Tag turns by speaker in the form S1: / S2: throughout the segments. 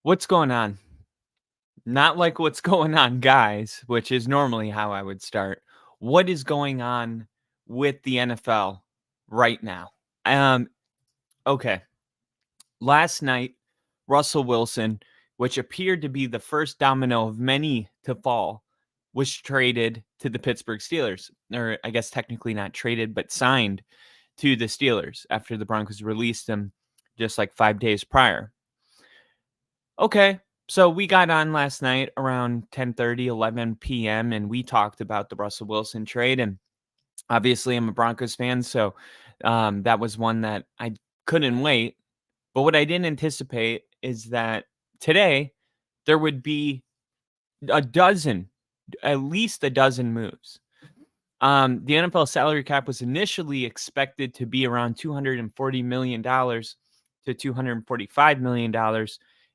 S1: What's going on? Not like what's going on, guys, which is normally how I would start. What is going on with the NFL right now? Um, okay. Last night, Russell Wilson, which appeared to be the first domino of many to fall, was traded to the Pittsburgh Steelers. Or I guess technically not traded, but signed to the Steelers after the Broncos released him just like 5 days prior. Okay. So we got on last night around 10:30, 11 p.m. and we talked about the Russell Wilson trade. And obviously I'm a Broncos fan, so that was one that I couldn't wait. But what I didn't anticipate is that today there would be a dozen, at least a dozen moves. The NFL salary cap was initially expected to be around $240 million to $245 million.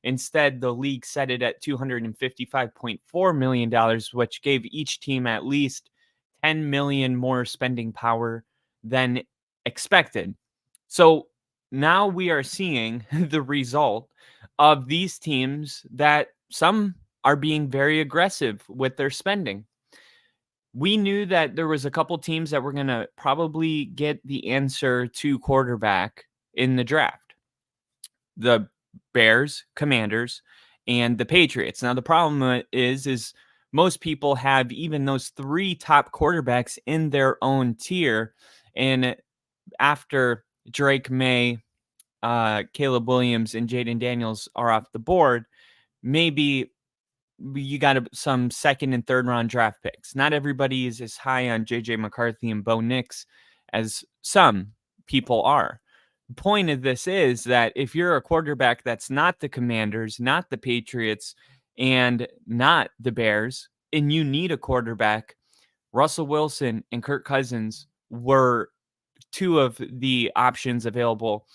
S1: Instead, the league set it at $255.4 million, which gave each team at least 10 million more spending power than expected. So now we are seeing the result of these teams that some are being very aggressive with their spending. We knew that there was a couple teams that were going to probably get the answer to quarterback in the draft. The Bears, Commanders, and the Patriots. Now the problem is most people have even those three top quarterbacks in their own tier, and after Drake May, Caleb Williams, and Jaden Daniels are off the board, maybe you got some second and third round draft picks. Not everybody is as high on JJ McCarthy and Bo Nix as some people are. The point of this is that if you're a quarterback that's not the Commanders, not the Patriots, and not the Bears, and you need a quarterback, Russell Wilson and Kirk Cousins were two of the options available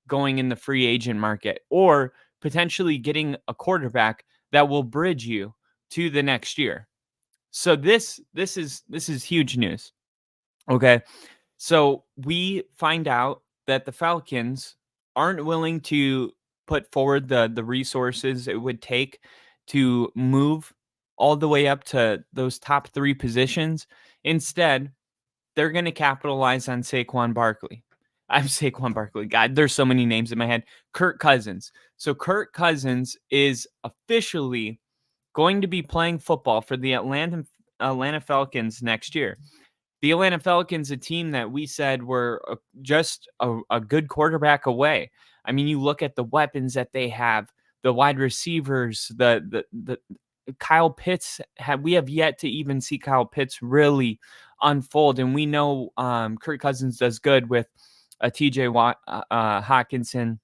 S1: going in the free agent market, or potentially getting a quarterback that will bridge you to the next year. So this is huge news. Okay. So we find out that the Falcons aren't willing to put forward the resources it would take to move all the way up to those top three positions. Instead, they're going to capitalize on Saquon Barkley. I'm Saquon Barkley. God, there's so many names in my head. Kirk Cousins. So Kirk Cousins is officially going to be playing football for the Atlanta Falcons next year. The Atlanta Falcons, a team that we said were just a good quarterback away. I mean, you look at the weapons that they have, the wide receivers, the Kyle Pitts. We have yet to even see Kyle Pitts really unfold, and we know Kirk Cousins does good with T.J. Hawkinson,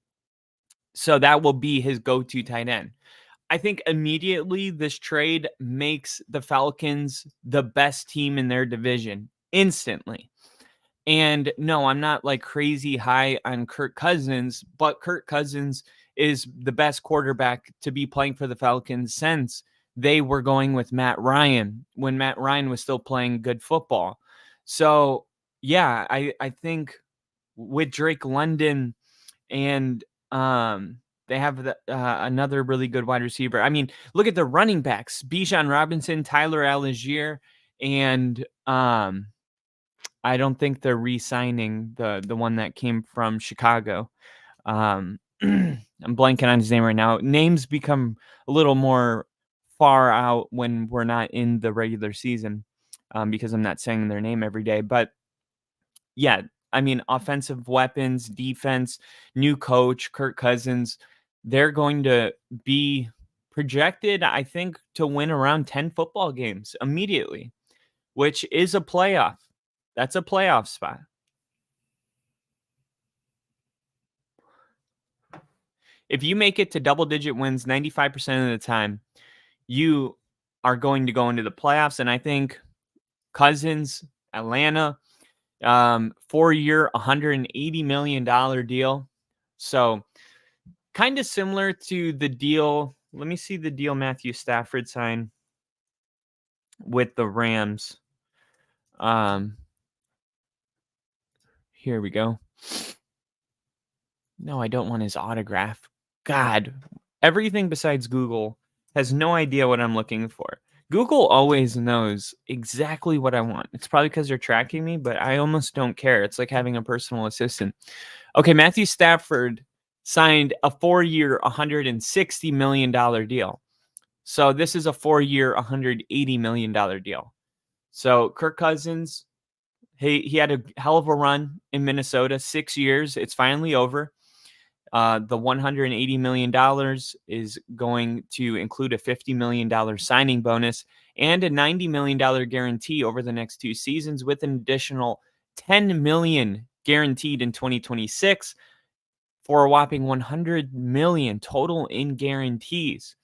S1: so that will be his go-to tight end. I think immediately this trade makes the Falcons the best team in their division instantly. And no, I'm not like crazy high on Kirk Cousins, but Kirk Cousins is the best quarterback to be playing for the Falcons since they were going with Matt Ryan when Matt Ryan was still playing good football. So, yeah, I think with Drake London and they have another really good wide receiver. I mean, look at the running backs: Bijan Robinson, Tyler Algier, and I don't think they're re-signing the one that came from Chicago. I'm blanking on his name right now. Names become a little more far out when we're not in the regular season, because I'm not saying their name every day. But yeah, I mean, offensive weapons, defense, new coach, Kirk Cousins, they're going to be projected, I think, to win around 10 football games immediately, which is a playoff. That's a playoff spot. If you make it to double digit wins 95% of the time, you are going to go into the playoffs. And I think Cousins, Atlanta, 4-year, $180 million deal. So kind of similar to the deal. Let me see the deal Matthew Stafford signed with the Rams. Here we go. No, I don't want his autograph. God, everything besides Google has no idea what I'm looking for. Google always knows exactly what I want. It's probably because they're tracking me, but I almost don't care. It's like having a personal assistant. Okay, Matthew Stafford signed a 4-year, $160 million deal. So this is a 4-year, $180 million deal. So Kirk Cousins, he had a hell of a run in Minnesota, 6 years. It's finally over. The $180 million is going to include a $50 million signing bonus and a $90 million guarantee over the next 2 seasons, with an additional $10 million guaranteed in 2026 for a whopping $100 million total in guarantees.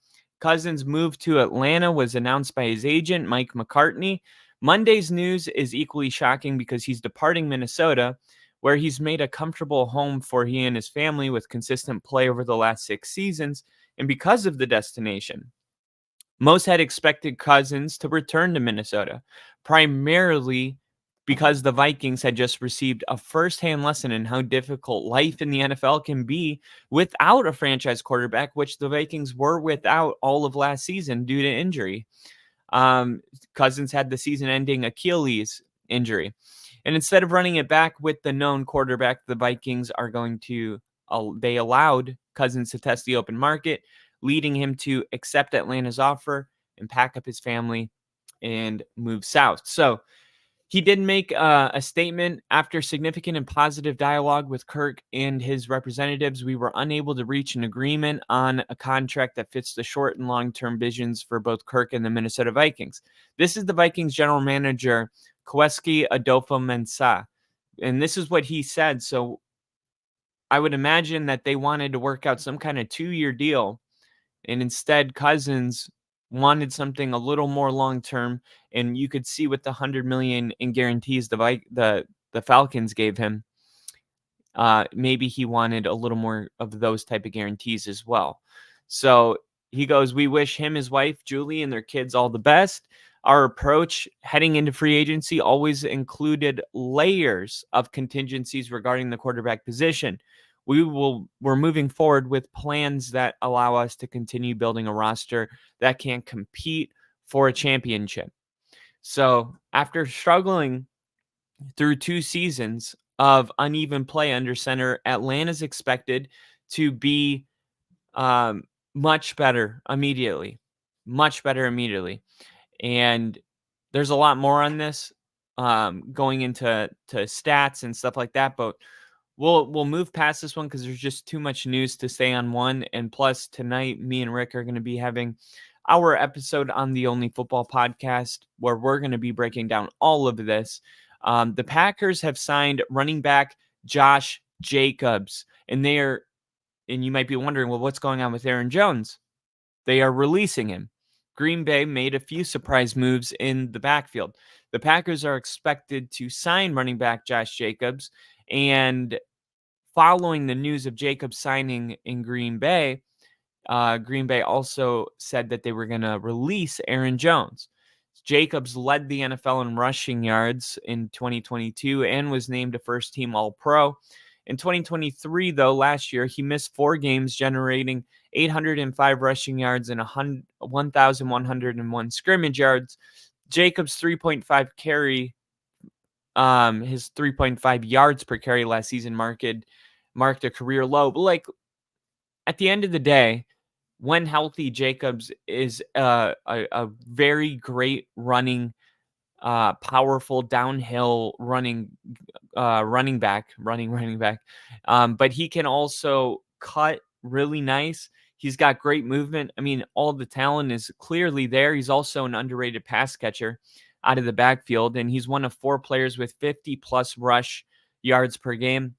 S1: Cousins' move to Atlanta was announced by his agent, Mike McCartney. Monday's news is equally shocking because he's departing Minnesota, where he's made a comfortable home for he and his family with consistent play over the last 6 seasons, and because of the destination. Most had expected Cousins to return to Minnesota, primarily because the Vikings had just received a firsthand lesson in how difficult life in the NFL can be without a franchise quarterback, which the Vikings were without all of last season due to injury. Cousins had the season-ending Achilles injury. And instead of running it back with the known quarterback, the Vikings are going to, they allowed Cousins to test the open market, leading him to accept Atlanta's offer and pack up his family and move south. So he did make a statement after significant and positive dialogue with Kirk and his representatives. We were unable to reach an agreement on a contract that fits the short and long-term visions for both Kirk and the Minnesota Vikings. This is the Vikings general manager, Kwesi Adofo-Mensah, and this is what he said. So I would imagine that they wanted to work out some kind of 2-year deal, and instead Cousins wanted something a little more long term, and you could see with the 100 million in guarantees the Falcons gave him, maybe he wanted a little more of those type of guarantees as well. So he goes, we wish him, his wife Julie, and their kids all the best. Our approach heading into free agency always included layers of contingencies regarding the quarterback position. We're moving forward with plans that allow us to continue building a roster that can compete for a championship. So after struggling through 2 seasons of uneven play under center, Atlanta's expected to be um, much better immediately. Much better immediately. And there's a lot more on this going into stats and stuff like that, but we'll move past this one because there's just too much news to stay on one. And plus, tonight, me and Rick are going to be having our episode on the Only Football podcast where we're going to be breaking down all of this. The Packers have signed running back Josh Jacobs, and you might be wondering, well, what's going on with Aaron Jones? They are releasing him. Green Bay made a few surprise moves in the backfield. The Packers are expected to sign running back Josh Jacobs, and following the news of Jacobs signing in Green Bay also said that they were going to release Aaron Jones. Jacobs led the NFL in rushing yards in 2022 and was named a first-team All-Pro. In 2023, though, last year, he missed 4 games, generating 805 rushing yards and 1,101 scrimmage yards. Jacobs' 3.5 carry, his 3.5 yards per carry last season marked a career low. But like at the end of the day, when healthy, Jacobs is a very great running, powerful downhill running running back. But he can also cut really nice. He's got great movement. I mean, all the talent is clearly there. He's also an underrated pass catcher out of the backfield, and he's one of 4 players with 50 plus rush yards per game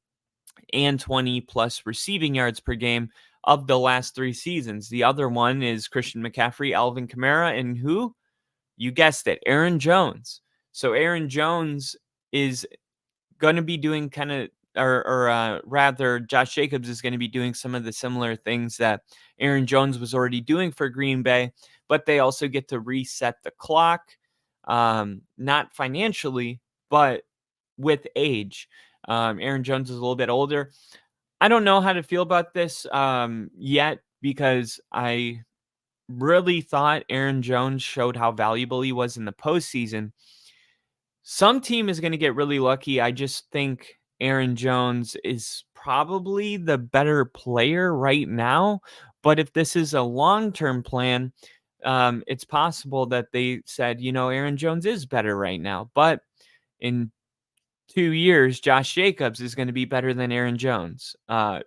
S1: and 20 plus receiving yards per game of the last 3 seasons. The other one is Christian McCaffrey, Alvin Kamara, and who? You guessed it, Aaron Jones. So Aaron Jones is going to be doing kind of, or rather, Josh Jacobs is going to be doing some of the similar things that Aaron Jones was already doing for Green Bay, but they also get to reset the clock, not financially, but with age. Aaron Jones is a little bit older. I don't know how to feel about this yet because I really thought Aaron Jones showed how valuable he was in the postseason. Some team is going to get really lucky. I just think Aaron Jones is probably the better player right now. But if this is a long-term plan, it's possible that they said, Aaron Jones is better right now. But in 2 years, Josh Jacobs is going to be better than Aaron Jones,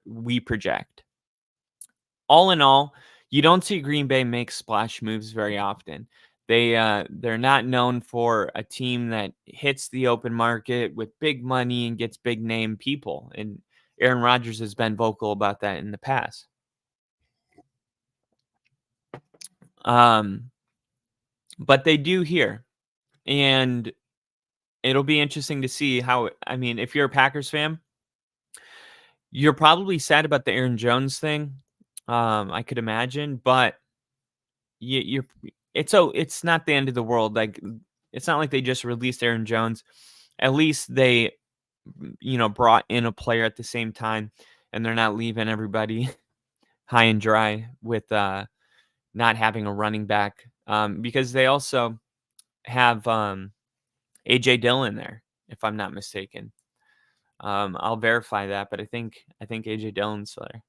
S1: we project. All in all, you don't see Green Bay make splash moves very often. They're not known for a team that hits the open market with big money and gets big name people. And Aaron Rodgers has been vocal about that in the past. But they do here. And it'll be interesting to see how, if you're a Packers fan, you're probably sad about the Aaron Jones thing. I could imagine, but you're it's not the end of the world. Like, it's not like they just released Aaron Jones. At least they, brought in a player at the same time, and they're not leaving everybody high and dry with not having a running back. Because they also have AJ Dillon there, if I'm not mistaken. I'll verify that, but I think AJ Dillon's there.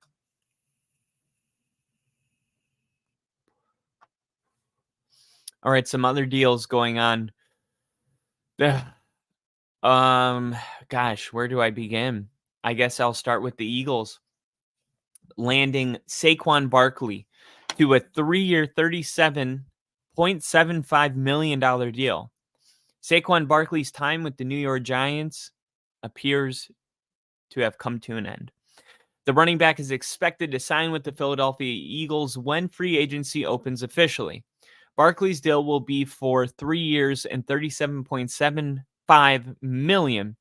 S1: All right, some other deals going on. Gosh, where do I begin? I guess I'll start with the Eagles landing Saquon Barkley to a 3-year, $37.75 million deal. Saquon Barkley's time with the New York Giants appears to have come to an end. The running back is expected to sign with the Philadelphia Eagles when free agency opens officially. Barkley's deal will be for 3 years and $37.75 million,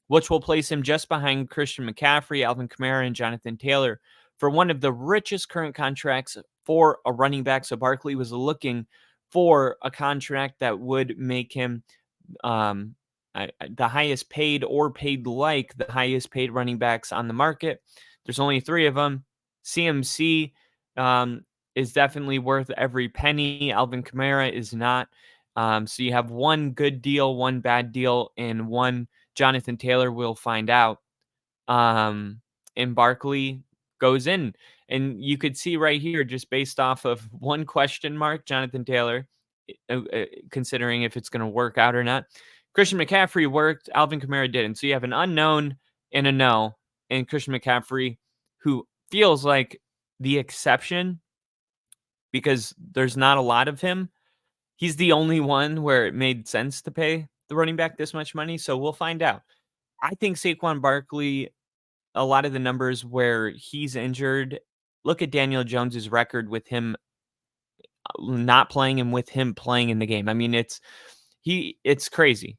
S1: which will place him just behind Christian McCaffrey, Alvin Kamara, and Jonathan Taylor for one of the richest current contracts for a running back. So Barkley was looking for a contract that would make him the highest paid or paid like the highest paid running backs on the market. There's only 3 of them. CMC is definitely worth every penny. Alvin Kamara is not. So you have one good deal, one bad deal, and one Jonathan Taylor. We'll find out. And Barkley goes in. And you could see right here, just based off of one question mark, Jonathan Taylor, considering if it's going to work out or not. Christian McCaffrey worked. Alvin Kamara didn't. So you have an unknown and a no. And Christian McCaffrey, who feels like the exception because there's not a lot of him. He's the only one where it made sense to pay the running back this much money. So we'll find out. I think Saquon Barkley, a lot of the numbers where he's injured, look at Daniel Jones's record with him not playing and with him playing in the game. It's crazy.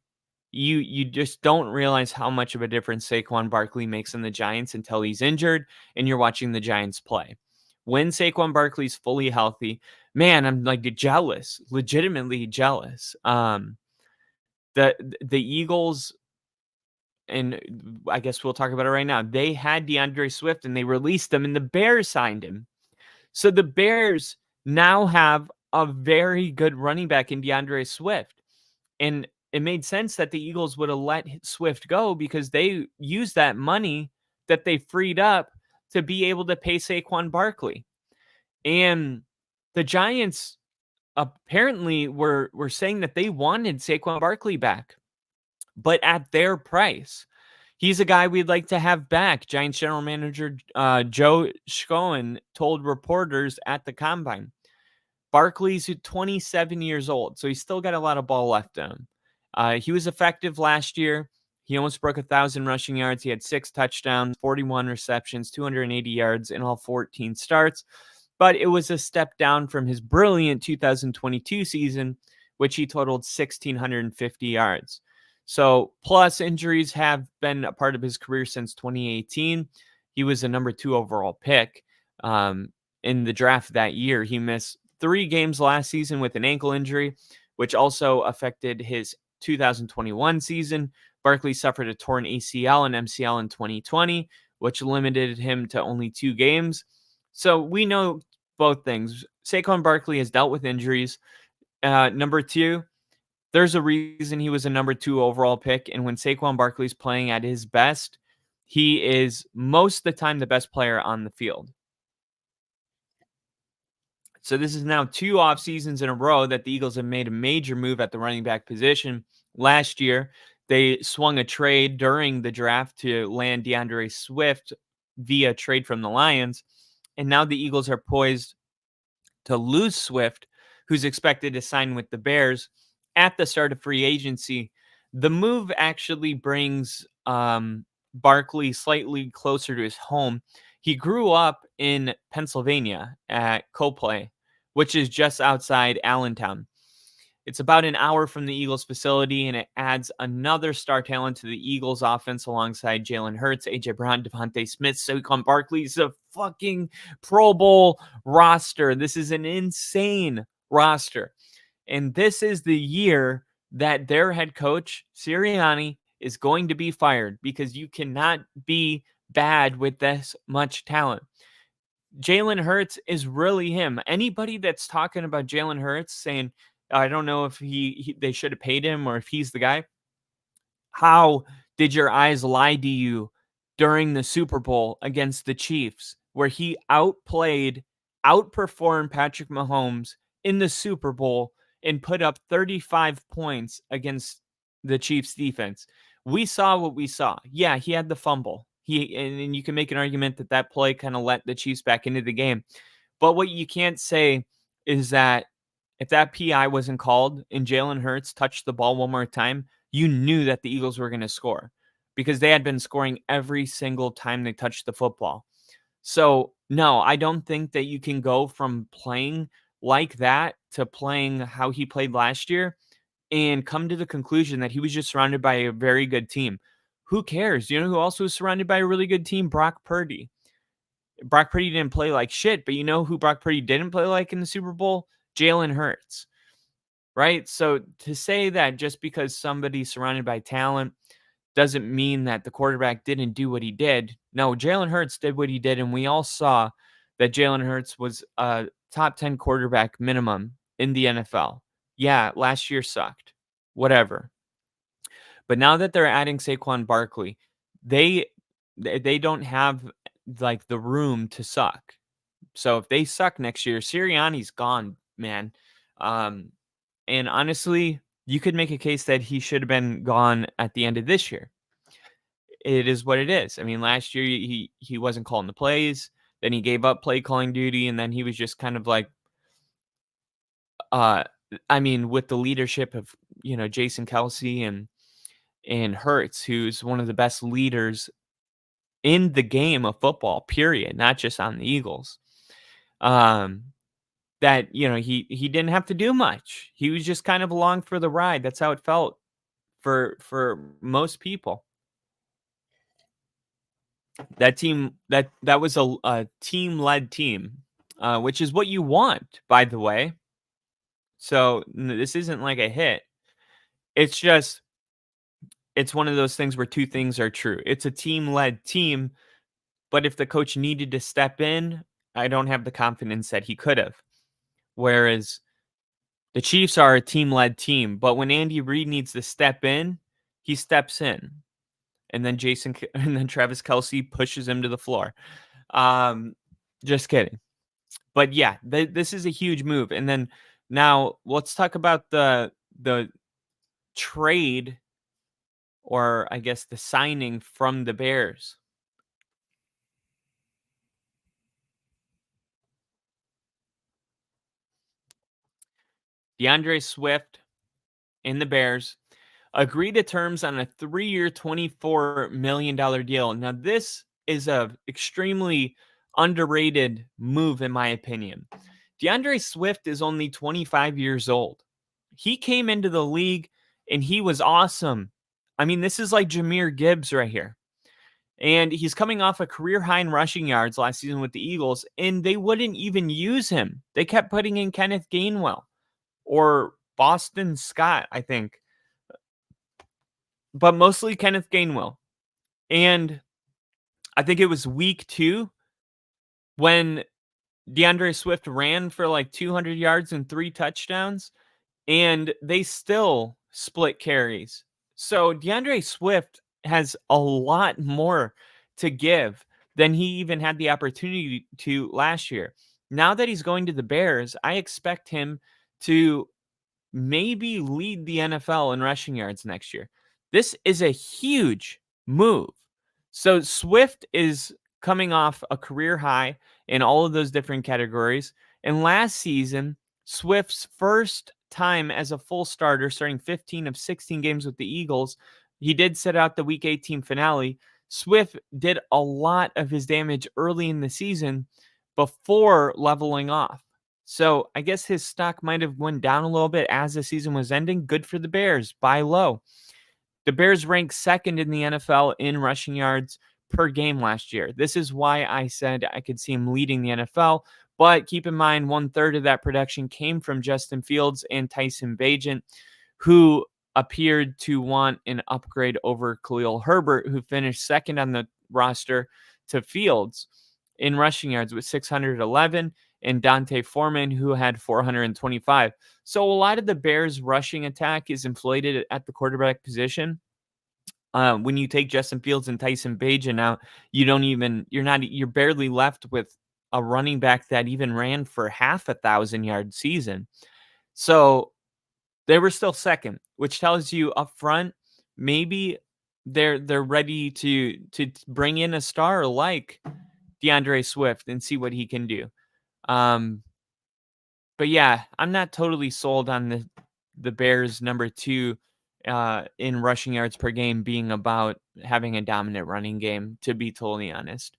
S1: You just don't realize how much of a difference Saquon Barkley makes in the Giants until he's injured and you're watching the Giants play. When Saquon Barkley's fully healthy, man, I'm like jealous, legitimately jealous. The Eagles, and I guess we'll talk about it right now. They had DeAndre Swift and they released him, and the Bears signed him. So the Bears now have a very good running back in DeAndre Swift, and it made sense that the Eagles would have let Swift go because they used that money that they freed up to be able to pay Saquon Barkley. And the Giants apparently were saying that they wanted Saquon Barkley back, but at their price. He's a guy we'd like to have back. Giants general manager Joe Schoen told reporters at the Combine. Barkley's 27 years old, so he's still got a lot of ball left in him. He was effective last year. He almost broke 1,000 rushing yards. He had 6 touchdowns, 41 receptions, 280 yards in all 14 starts. But it was a step down from his brilliant 2022 season, which he totaled 1,650 yards. So, plus injuries have been a part of his career since 2018. He was a number 2 overall pick in the draft that year. He missed 3 games last season with an ankle injury, which also affected his 2021 season. Barkley suffered a torn ACL and MCL in 2020, which limited him to only 2 games. So we know both things. Saquon Barkley has dealt with injuries. Number 2, there's a reason he was a number 2 overall pick, and when Saquon Barkley's playing at his best, he is most of the time the best player on the field. So this is now 2 off seasons in a row that the Eagles have made a major move at the running back position. Last year, they swung a trade during the draft to land DeAndre Swift via trade from the Lions, and now the Eagles are poised to lose Swift, who's expected to sign with the Bears at the start of free agency. The move actually brings Barkley slightly closer to his home. He grew up in Pennsylvania at Copley, which is just outside Allentown. It's about an hour from the Eagles facility, and it adds another star talent to the Eagles offense alongside Jalen Hurts, A.J. Brown, Devontae Smith, Saquon Barkley. It's a fucking Pro Bowl roster. This is an insane roster. And this is the year that their head coach, Sirianni, is going to be fired because you cannot be bad with this much talent. Jalen Hurts is really him. Anybody that's talking about Jalen Hurts saying, I don't know if they should have paid him or if he's the guy. How did your eyes lie to you during the Super Bowl against the Chiefs, where he outperformed Patrick Mahomes in the Super Bowl and put up 35 points against the Chiefs defense? We saw what we saw. Yeah, he had the fumble. And you can make an argument that play kind of let the Chiefs back into the game. But what you can't say is that if that PI wasn't called and Jalen Hurts touched the ball one more time, you knew that the Eagles were going to score because they had been scoring every single time they touched the football. So, no, I don't think that you can go from playing like that to playing how he played last year and come to the conclusion that he was just surrounded by a very good team. Who cares? You know who also was surrounded by a really good team? Brock Purdy. Brock Purdy didn't play like shit, but you know who Brock Purdy didn't play like in the Super Bowl? Jalen Hurts, right? So to say that just because somebody's surrounded by talent doesn't mean that the quarterback didn't do what he did. No, Jalen Hurts did what he did, and we all saw that Jalen Hurts was a top 10 quarterback minimum in the NFL. Yeah, last year sucked. Whatever. But now that they're adding Saquon Barkley, they they don't have like the room to suck. So if they suck next year, Sirianni's gone, man. Um, and honestly, you could make a case that he should have been gone at the end of this year. It is what it is. I mean, last year he wasn't calling the plays, then he gave up play calling duty, and then he was just kind of like, uh, I mean, with the leadership of Jason Kelsey and Hurts, who's one of the best leaders in the game of football, period, not just on the Eagles. That he didn't have to do much. He was just kind of along for the ride. That's how it felt for most people. That team that was a team-led team, which is what you want, by the way. So this isn't like a hit. It's just it's one of those things where two things are true. It's a team-led team, but if the coach needed to step in, I don't have the confidence that he could have. Whereas the Chiefs are a team-led team, but when Andy Reid needs to step in, he steps in. And then Travis Kelsey pushes him to the floor. Just kidding. But yeah, this is a huge move. And then now let's talk about the trade, or I guess the signing from the Bears. DeAndre Swift and the Bears agree to terms on a 3-year, $24 million deal. Now, this is a extremely underrated move, in my opinion. DeAndre Swift is only 25 years old. He came into the league and he was awesome. I mean, this is like Jahmyr Gibbs right here. And he's coming off a career high in rushing yards last season with the Eagles, and they wouldn't even use him. They kept putting in Kenneth Gainwell or Boston Scott, I think, but mostly Kenneth Gainwell. And I think it was week 2 when DeAndre Swift ran for like 200 yards and 3 touchdowns, and they still split carries. So DeAndre Swift has a lot more to give than he even had the opportunity to last year. Now that he's going to the Bears, I expect him to maybe lead the NFL in rushing yards next year. This is a huge move. So Swift is coming off a career high in all of those different categories. And last season, Swift's first time as a full starter, starting 15 of 16 games with the Eagles, he did sit out the Week 18 finale. Swift did a lot of his damage early in the season before leveling off. So I guess his stock might have went down a little bit as the season was ending. Good for the Bears. Buy low. The Bears ranked second in the NFL in rushing yards per game last year. This is why I said I could see him leading the NFL. But keep in mind, 1/3 of that production came from Justin Fields and Tyson Bagent, who appeared to want an upgrade over Khalil Herbert, who finished second on the roster to Fields in rushing yards with 611, and Dante Foreman, who had 425. So a lot of the Bears' rushing attack is inflated at the quarterback position. When you take Justin Fields and Tyson Bagent out, you're barely left with a running back that even ran for half 1,000-yard season. So they were still second, which tells you up front, maybe they're ready to bring in a star like DeAndre Swift and see what he can do. But yeah, I'm not totally sold on the Bears number 2 in rushing yards per game being about having a dominant running game, to be totally honest.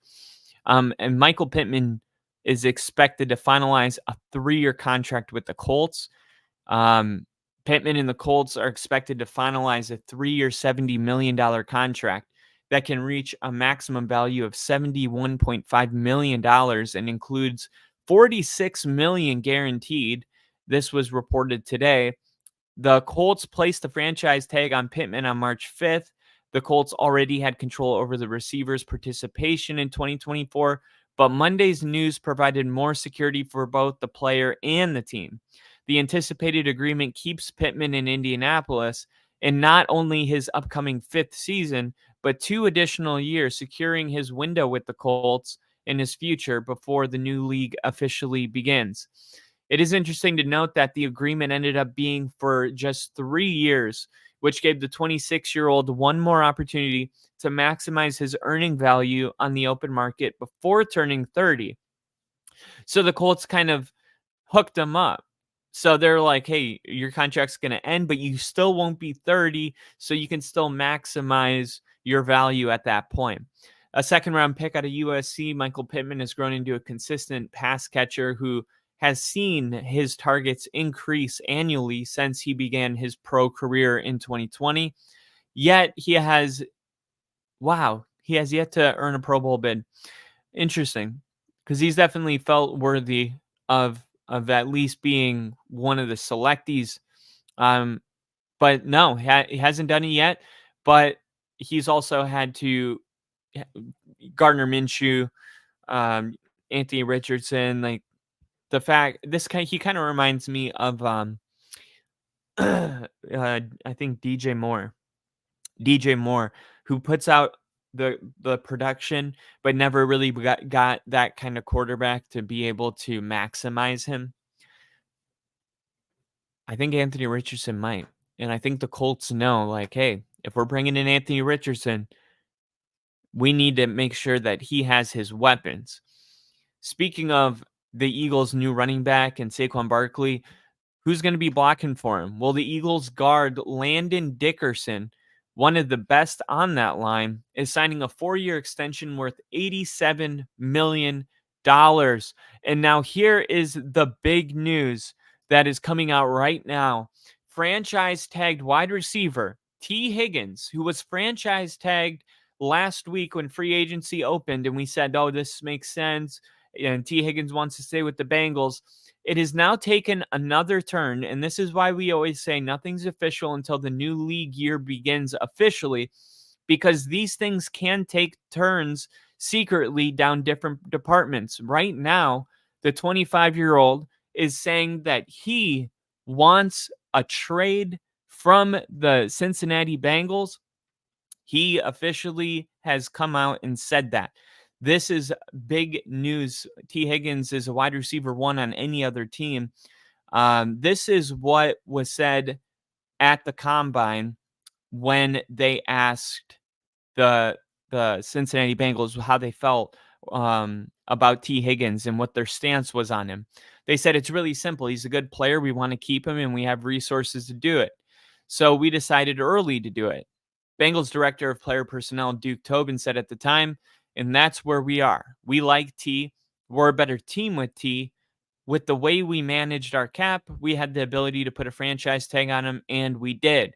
S1: And Michael Pittman is expected to finalize a 3-year contract with the Colts. Pittman and the Colts are expected to finalize a 3-year, $70 million contract that can reach a maximum value of $71.5 million and includes $46 million guaranteed. This was reported today. The Colts placed the franchise tag on Pittman on March 5th. The Colts already had control over the receiver's participation in 2024, but Monday's news provided more security for both the player and the team. The anticipated agreement keeps Pittman in Indianapolis in not only his upcoming 5th season, but 2 additional years, securing his window with the Colts in his future before the new league officially begins. It is interesting to note that the agreement ended up being for just 3 years, which gave the 26-year-old one more opportunity to maximize his earning value on the open market before turning 30. So the Colts kind of hooked him up. So they're like, hey, your contract's going to end, but you still won't be 30, so you can still maximize your value at that point. A second-round pick out of USC, Michael Pittman has grown into a consistent pass catcher who has seen his targets increase annually since he began his pro career in 2020. Yet he has yet to earn a Pro Bowl bid. Interesting, because he's definitely felt worthy of at least being one of the selectees. But no, he hasn't done it yet. But he's also had to Gardner Minshew, Anthony Richardson, like the fact he kind of reminds me of I think DJ Moore, who puts out the production, but never really got that kind of quarterback to be able to maximize him. I think Anthony Richardson might. And I think the Colts know, like, hey, if we're bringing in Anthony Richardson, we need to make sure that he has his weapons. Speaking of the Eagles' new running back and Saquon Barkley, who's going to be blocking for him? Well, the Eagles guard Landon Dickerson, one of the best on that line, is signing a 4-year extension worth $87 million. And now here is the big news that is coming out right now. Franchise tagged wide receiver T. Higgins, who was franchise tagged last week when free agency opened, and we said, oh, this makes sense, and T. Higgins wants to stay with the Bengals. It has now taken another turn, and this is why we always say nothing's official until the new league year begins officially, because these things can take turns secretly down different departments. Right now, the 25-year-old is saying that he wants a trade from the Cincinnati Bengals. He officially has come out and said that. This is big news. T. Higgins is a wide receiver one on any other team. This is what was said at the combine when they asked the Cincinnati Bengals how they felt about T. Higgins and what their stance was on him. They said it's really simple. He's a good player. We want to keep him, and we have resources to do it. So we decided early to do it. Bengals director of player personnel Duke Tobin said at the time, and that's where we are. We like T. We're a better team with T. With the way we managed our cap, we had the ability to put a franchise tag on him, and we did.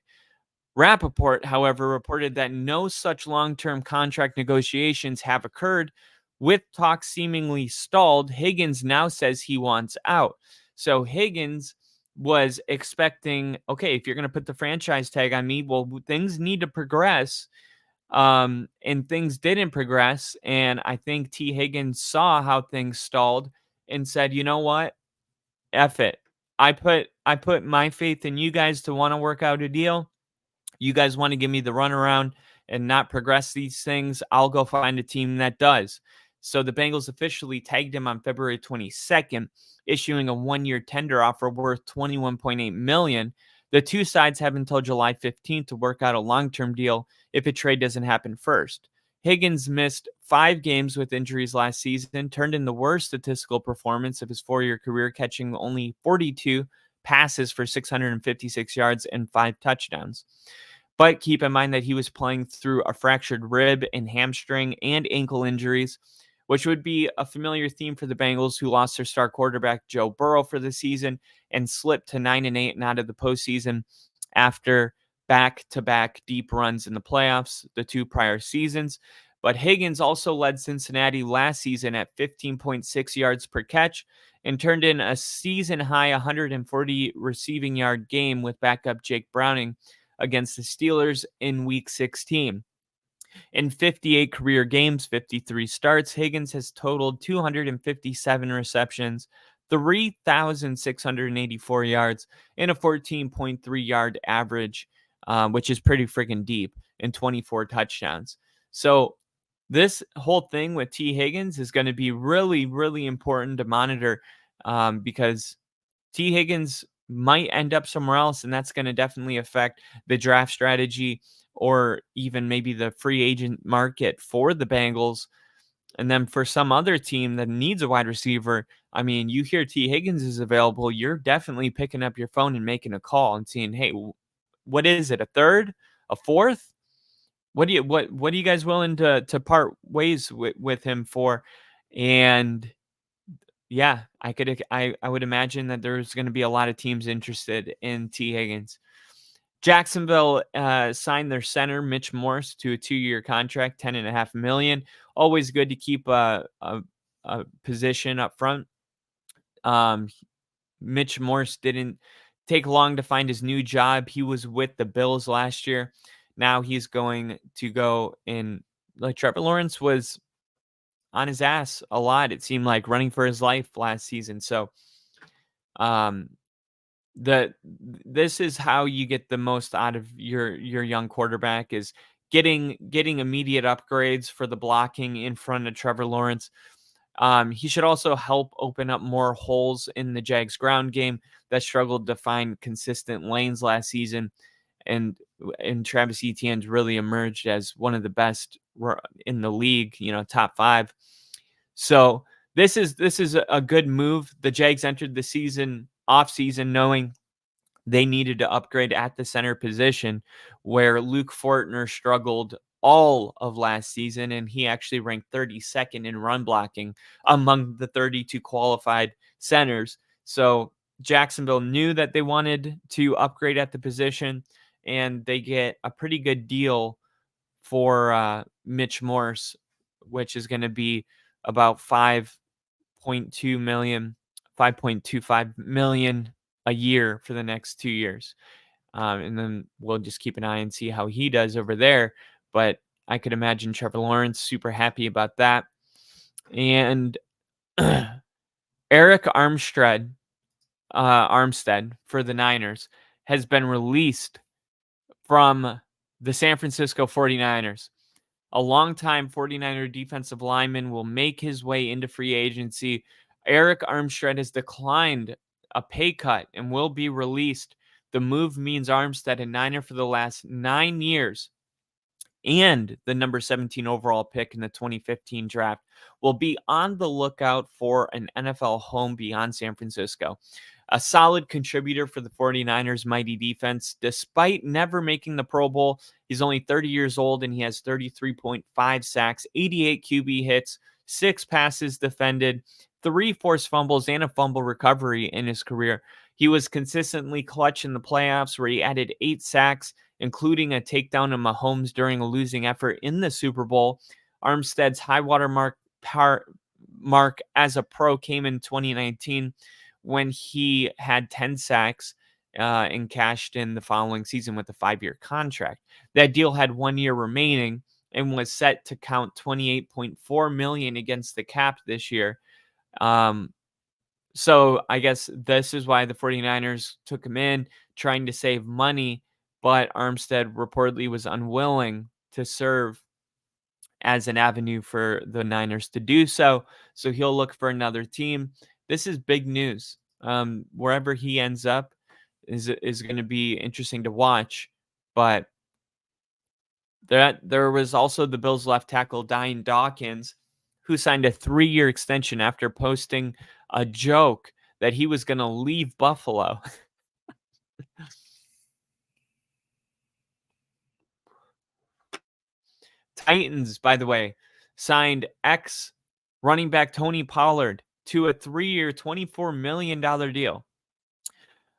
S1: Rappaport, however, reported that no such long-term contract negotiations have occurred. With talks seemingly stalled, Higgins now says he wants out. So Higgins was expecting, okay, if you're going to put the franchise tag on me, well, things need to progress. And things didn't progress. And I think T. Higgins saw how things stalled and said, you know what? F it. I put my faith in you guys to want to work out a deal. You guys want to give me the runaround and not progress these things, I'll go find a team that does. So the Bengals officially tagged him on February 22nd, issuing a one-year tender offer worth $21.8 million. The two sides have until July 15th to work out a long-term deal if a trade doesn't happen first. Higgins missed 5 games with injuries last season, turned in the worst statistical performance of his 4-year career, catching only 42 passes for 656 yards and 5 touchdowns. But keep in mind that he was playing through a fractured rib and hamstring and ankle injuries, which would be a familiar theme for the Bengals, who lost their star quarterback Joe Burrow for the season and slipped to 9-8 and out of the postseason after back-to-back deep runs in the playoffs the 2 prior seasons. But Higgins also led Cincinnati last season at 15.6 yards per catch and turned in a season-high 140 receiving yard game with backup Jake Browning against the Steelers in Week 16. In 58 career games, 53 starts, Higgins has totaled 257 receptions, 3,684 yards, and a 14.3 yard average, which is pretty freaking deep, and 24 touchdowns. So this whole thing with T. Higgins is going to be really, really important to monitor because T. Higgins might end up somewhere else, and that's going to definitely affect the draft strategy or even maybe the free agent market for the Bengals. And then for some other team that needs a wide receiver, I mean, you hear T. Higgins is available, you're definitely picking up your phone and making a call and seeing, hey, what is it? A third? A fourth? What are you guys willing to part ways with him for? And yeah, I would imagine that there's going to be a lot of teams interested in T. Higgins. Jacksonville signed their center Mitch Morse to a 2-year contract, $10.5 million. Always good to keep a position up front. Mitch Morse didn't take long to find his new job. He was with the Bills last year. Now he's going to go in. Like Trevor Lawrence was on his ass a lot, it seemed like, running for his life last season. So this is how you get the most out of your young quarterback, is getting immediate upgrades for the blocking in front of Trevor Lawrence. He should also help open up more holes in the Jags ground game that struggled to find consistent lanes last season. And Travis Etienne's really emerged as one of the best in the league, top 5. So this is a good move. The Jags entered the off season knowing they needed to upgrade at the center position, where Luke Fortner struggled all of last season, and he actually ranked 32nd in run blocking among the 32 qualified centers. So Jacksonville knew that they wanted to upgrade at the position, and they get a pretty good deal for Mitch Morse, which is going to be about $5.25 million a year for the next 2 years. And then we'll just keep an eye and see how he does over there. But I could imagine Trevor Lawrence super happy about that. And Eric Armstead for the Niners has been released from the San Francisco 49ers. A longtime 49er defensive lineman will make his way into free agency. Eric Armstead has declined a pay cut and will be released. The move means Armstead, a Niner for the last 9 years, and the number 17 overall pick in the 2015 draft, will be on the lookout for an NFL home beyond San Francisco. A solid contributor for the 49ers' mighty defense, despite never making the Pro Bowl. He's only 30 years old and he has 33.5 sacks, 88 QB hits, 6 passes defended, 3 forced fumbles, and a fumble recovery in his career. He was consistently clutch in the playoffs where he added 8 sacks, including a takedown of Mahomes during a losing effort in the Super Bowl. Armstead's high water mark as a pro came in 2019 when he had 10 sacks and cashed in the following season with a 5-year contract. That deal had 1 year remaining and was set to count $28.4 million against the cap this year. So I guess this is why the 49ers took him in, trying to save money, but Armstead reportedly was unwilling to serve as an avenue for the Niners to do so. So he'll look for another team. This is big news. Wherever he ends up is going to be interesting to watch. But there was also the Bills' left tackle Dion Dawkins, who signed a 3-year extension after posting a joke that he was going to leave Buffalo. Titans, by the way, signed ex running back Tony Pollard to a 3-year, $24 million deal.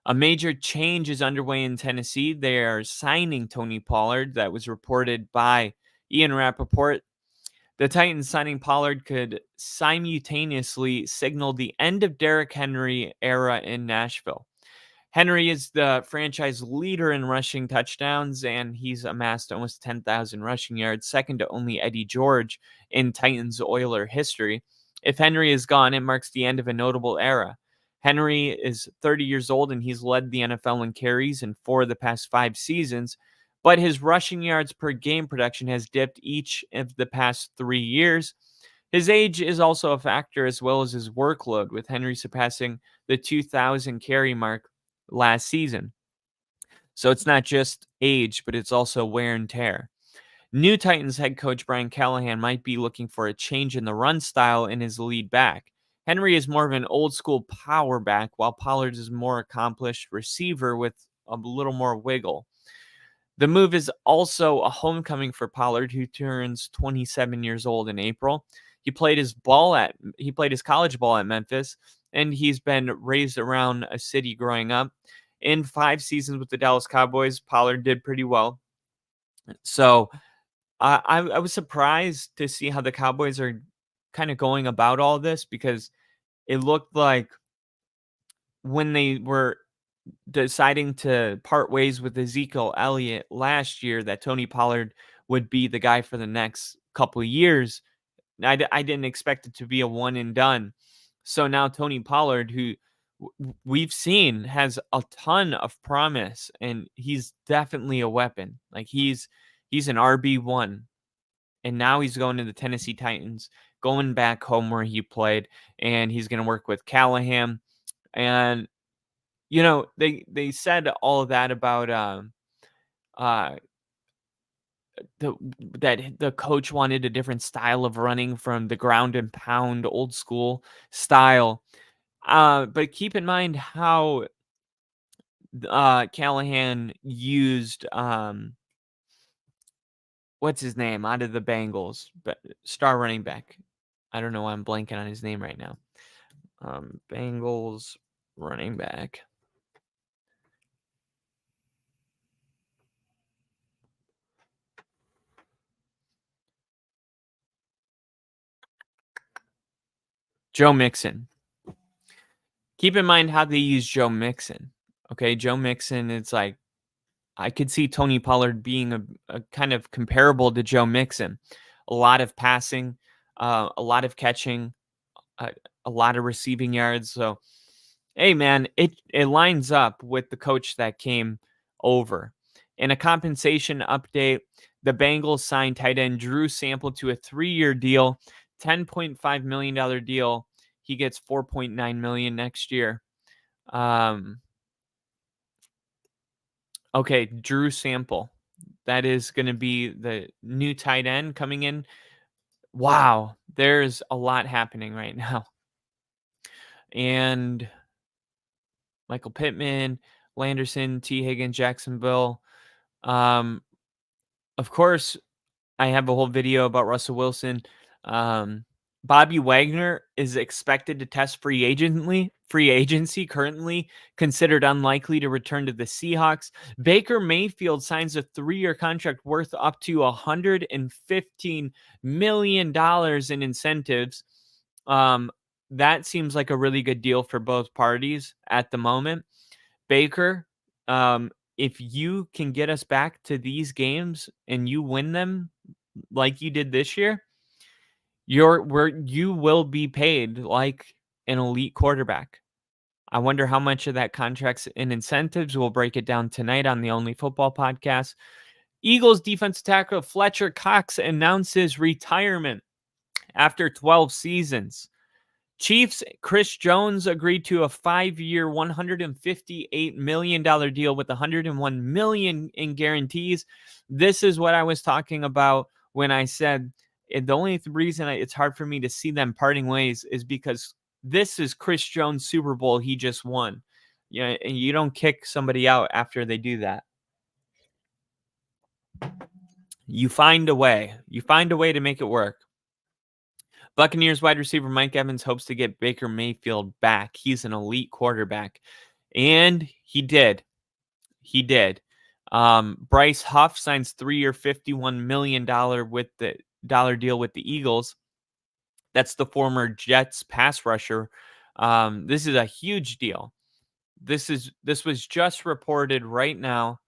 S1: A major change is underway in Tennessee. They are signing Tony Pollard. That was reported by Ian Rappaport. The Titans signing Pollard could simultaneously signal the end of Derrick Henry era in Nashville. Henry is the franchise leader in rushing touchdowns, and he's amassed almost 10,000 rushing yards, second to only Eddie George in Titans Oiler history. If Henry is gone, it marks the end of a notable era. Henry is 30 years old, and he's led the NFL in carries in 4 of the past 5 seasons, but his rushing yards per game production has dipped each of the past 3 years. His age is also a factor, as well as his workload, with Henry surpassing the 2,000 carry mark last season. So it's not just age, but it's also wear and tear. New Titans head coach Brian Callahan might be looking for a change in the run style in his lead back. Henry is more of an old school power back, while Pollard is a more accomplished receiver with a little more wiggle. The move is also a homecoming for Pollard, who turns 27 years old in April. He played his college ball at Memphis, and he's been raised around a city growing up. In 5 seasons with the Dallas Cowboys, Pollard did pretty well. So I was surprised to see how the Cowboys are kind of going about all this, because it looked like when they were deciding to part ways with Ezekiel Elliott last year that Tony Pollard would be the guy for the next couple of years. I didn't expect it to be a one and done. So now Tony Pollard, who we've seen has a ton of promise, and he's definitely a weapon. Like he's an RB1, and now he's going to the Tennessee Titans, going back home where he played, and he's going to work with Callahan. And they said all of that about uh that the coach wanted a different style of running from the ground and pound old school style. But keep in mind how Callahan used what's his name out of the Bengals, but star running back. I don't know why I'm blanking on his name right now. Bengals running back. Joe Mixon. Keep in mind how they use Joe Mixon. Okay, Joe Mixon, it's like I could see Tony Pollard being a kind of comparable to Joe Mixon. A lot of passing, a lot of catching, a, a lot of receiving yards. So, hey, man, it lines up with the coach that came over. In a compensation update, the Bengals signed tight end Drew Sample to a 3-year deal, $10.5 million deal. He gets $4.9 million next year. Okay, Drew Sample. That is going to be the new tight end coming in. Wow, there's a lot happening right now. And Michael Pittman, Landerson, T. Higgins, Jacksonville. Um, of course, I have a whole video about Russell Wilson. Bobby Wagner is expected to test free agency, currently considered unlikely to return to the Seahawks. Baker Mayfield signs a 3-year contract worth up to $115 million in incentives. That seems like a really good deal for both parties at the moment. Baker, if you can get us back to these games and you win them like you did this year, you will be paid like an elite quarterback. I wonder how much of that contracts and incentives. We'll break it down tonight on the Only Football podcast. Eagles defensive tackle Fletcher Cox announces retirement after 12 seasons. Chiefs Chris Jones agreed to a 5-year, $158 million deal with $101 million in guarantees. This is what I was talking about when I said the only reason it's hard for me to see them parting ways is because this is Chris Jones' Super Bowl he just won. Yeah, and you don't kick somebody out after they do that. You find a way. You find a way to make it work. Buccaneers wide receiver Mike Evans hopes to get Baker Mayfield back. He's an elite quarterback. And he did. He did. Bryce Huff signs 3-year, $51 million with the dollar deal with the Eagles. That's the former Jets pass rusher. This is a huge deal. This was just reported right now.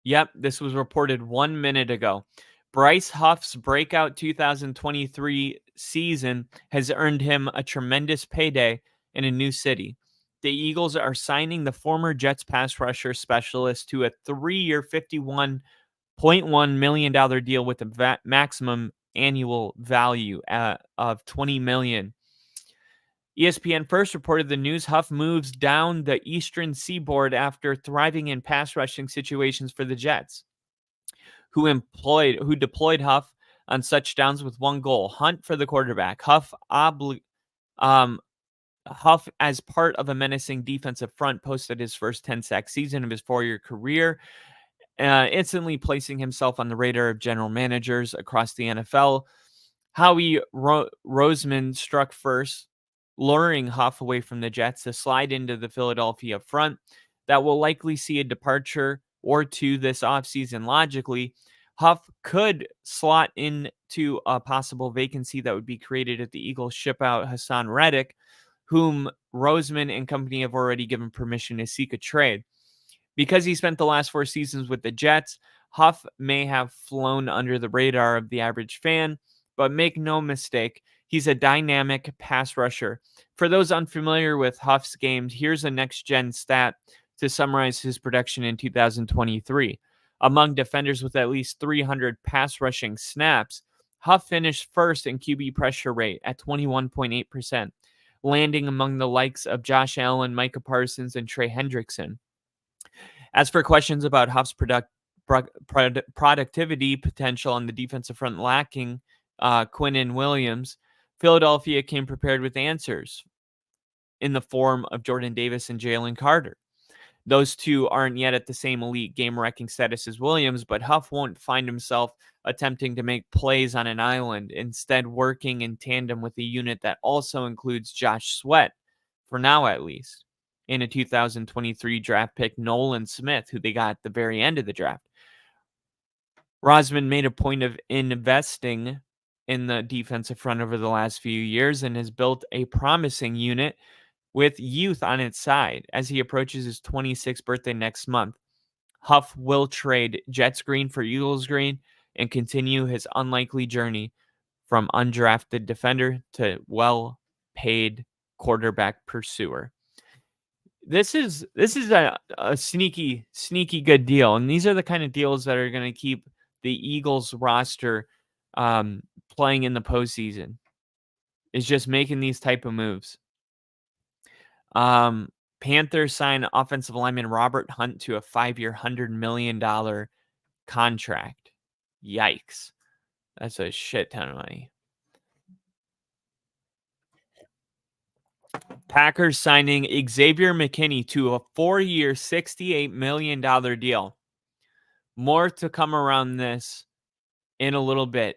S1: Yep, this was reported 1 minute ago. Bryce Huff's breakout 2023 season has earned him a tremendous payday in a new city. The Eagles are signing the former Jets pass rusher specialist to a 3-year, $51.1 million deal with a maximum annual value of $20 million. ESPN first reported the news. Huff moves down the eastern seaboard after thriving in pass rushing situations for the Jets, who deployed Huff on such downs with one goal: hunt for the quarterback. Huff, as part of a menacing defensive front, posted his first 10-sack season of his 4-year career, instantly placing himself on the radar of general managers across the NFL. Howie Roseman struck first, luring Huff away from the Jets to slide into the Philadelphia front. That will likely see a departure or two this offseason. Logically, Huff could slot into a possible vacancy that would be created if the Eagles ship out Hassan Reddick, whom Roseman and company have already given permission to seek a trade. Because he spent the last 4 seasons with the Jets, Huff may have flown under the radar of the average fan, but make no mistake, he's a dynamic pass rusher. For those unfamiliar with Huff's game, here's a next-gen stat to summarize his production in 2023. Among defenders with at least 300 pass rushing snaps, Huff finished first in QB pressure rate at 21.8%, landing among the likes of Josh Allen, Micah Parsons, and Trey Hendrickson. As for questions about Huff's productivity potential on the defensive front lacking Quinnen Williams, Philadelphia came prepared with answers in the form of Jordan Davis and Jalen Carter. Those two aren't yet at the same elite game-wrecking status as Williams, but Huff won't find himself attempting to make plays on an island, instead working in tandem with a unit that also includes Josh Sweat, for now at least, in a 2023 draft pick, Nolan Smith, who they got at the very end of the draft. Roseman made a point of investing in the defensive front over the last few years and has built a promising unit with youth on its side as he approaches his 26th birthday next month. Huff will trade Jets green for Eagles green and continue his unlikely journey from undrafted defender to well-paid quarterback pursuer. This is a sneaky good deal, and these are the kind of deals that are going to keep the Eagles roster playing in the postseason. Is just making these type of moves. Panthers sign offensive lineman Robert Hunt to a 5-year, $100 million contract. Yikes. That's a shit ton of money. Packers signing Xavier McKinney to a 4-year, $68 million deal. More to come around this in a little bit.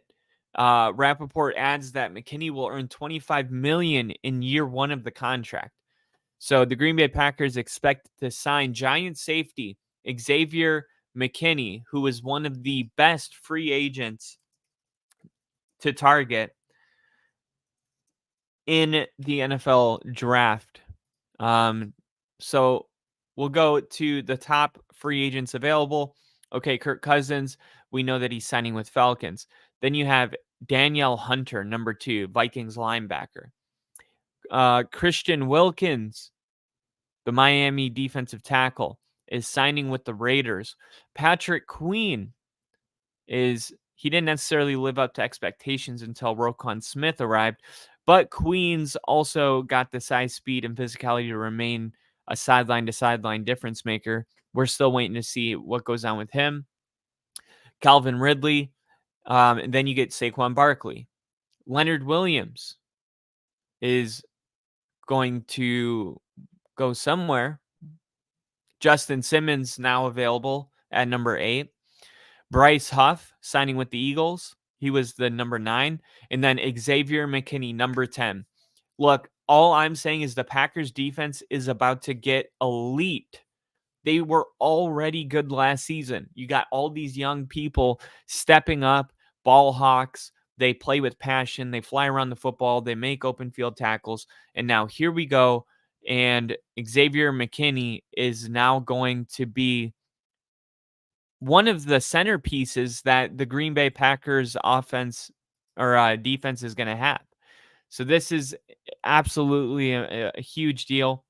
S1: Rappaport adds that McKinney will earn $25 million in year one of the contract. So the Green Bay Packers expect to sign Giant safety Xavier McKinney, who is one of the best free agents to target in the NFL draft. So we'll go to the top free agents available. Okay, Kirk Cousins, we know that he's signing with Falcons. Then you have Danielle Hunter, number 2, Vikings linebacker. Christian Wilkins, the Miami defensive tackle, is signing with the Raiders. Patrick Queen he didn't necessarily live up to expectations until Roquan Smith arrived, but Queen's also got the size, speed, and physicality to remain a sideline-to-sideline difference maker. We're still waiting to see what goes on with him. Calvin Ridley, and then you get Saquon Barkley. Leonard Williams is going to go somewhere. Justin Simmons now available at number 8. Bryce Huff signing with the Eagles. He was the number 9. And then Xavier McKinney, number 10. Look, all I'm saying is the Packers defense is about to get elite. They were already good last season. You got all these young people stepping up, ball hawks. They play with passion. They fly around the football. They make open field tackles. And now here we go. And Xavier McKinney is now going to be one of the centerpieces that the Green Bay Packers offense or defense is going to have. So this is absolutely a huge deal.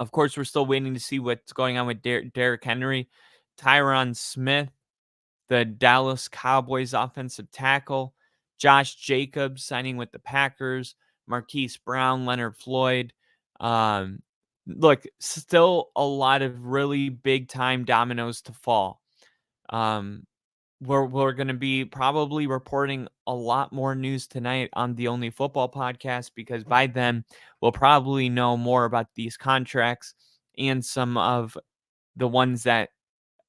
S1: Of course, we're still waiting to see what's going on with Derrick Henry. Tyron Smith, the Dallas Cowboys offensive tackle. Josh Jacobs signing with the Packers. Marquise Brown, Leonard Floyd. Look, still a lot of really big-time dominoes to fall. We're going to be probably reporting a lot more news tonight on the Only Football podcast, because by then we'll probably know more about these contracts and some of the ones that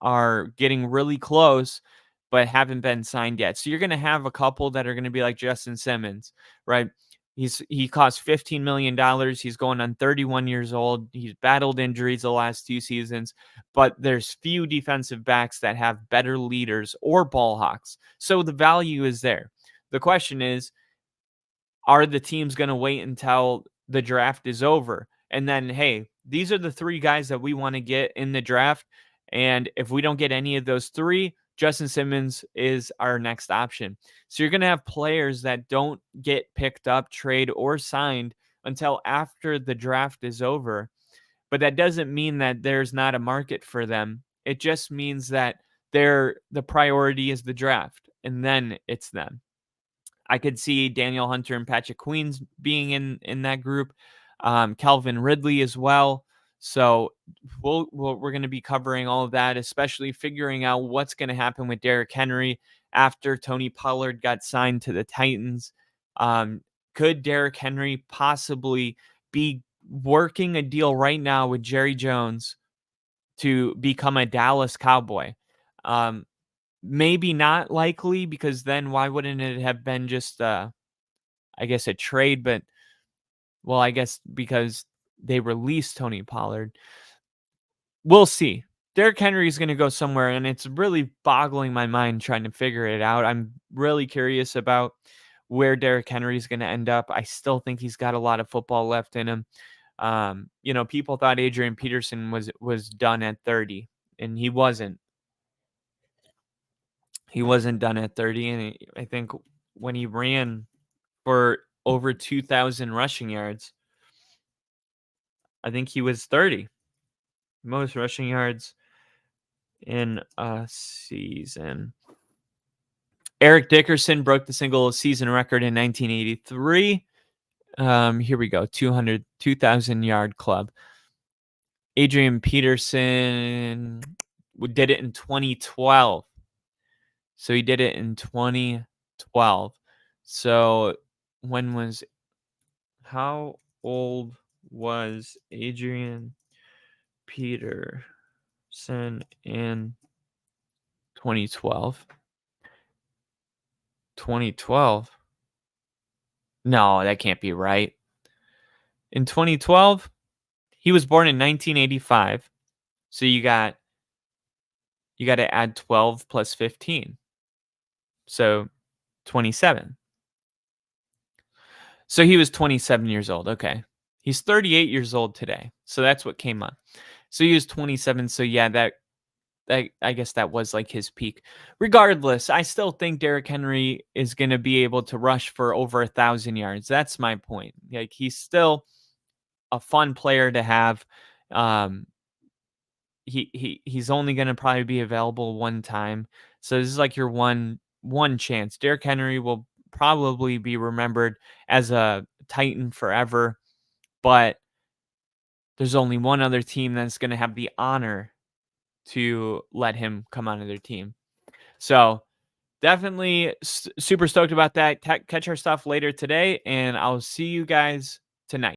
S1: are getting really close but haven't been signed yet. So you're going to have a couple that are going to be like Justin Simmons, right? He cost $15 million. He's going on 31 years old. He's battled injuries the last 2 seasons, but there's few defensive backs that have better leaders or ball hawks. So the value is there. The question is, are the teams going to wait until the draft is over? And then, hey, these are the 3 guys that we want to get in the draft. And if we don't get any of those 3, Justin Simmons is our next option. So you're going to have players that don't get picked up, trade, or signed until after the draft is over. But that doesn't mean that there's not a market for them. It just means that the priority is the draft, and then it's them. I could see Danielle Hunter and Patrick Queen being in that group. Calvin Ridley as well. So we're going to be covering all of that, especially figuring out what's going to happen with Derrick Henry after Tony Pollard got signed to the Titans. Could Derrick Henry possibly be working a deal right now with Jerry Jones to become a Dallas Cowboy? Maybe not likely, because then why wouldn't it have been just, I guess, a trade? But, well, I guess because they released Tony Pollard. We'll see. Derrick Henry is going to go somewhere, and it's really boggling my mind trying to figure it out. I'm really curious about where Derrick Henry is going to end up. I still think he's got a lot of football left in him. People thought Adrian Peterson was done at 30, and he wasn't. He wasn't done at 30, and I think when he ran for over 2,000 rushing yards, I think he was 30. Most rushing yards in a season. Eric Dickerson broke the single season record in 1983. Here we go. 2,000 yard club. Adrian Peterson did it in 2012. So he did it in 2012. So how old was Adrian Peterson in 2012? 2012? No, that can't be right. In 2012, he was born in 1985. So you got to add 12 plus 15. So 27. So he was 27 years old. Okay. He's 38 years old today. So that's what came up. So he was 27. So yeah, that I guess that was like his peak. Regardless, I still think Derrick Henry is going to be able to rush for over 1,000 yards. That's my point. Like, he's still a fun player to have. He's only going to probably be available one time. So this is like your one chance. Derrick Henry will probably be remembered as a Titan forever, but there's only one other team that's going to have the honor to let him come onto their team. So definitely super stoked about that. Catch our stuff later today, and I'll see you guys tonight.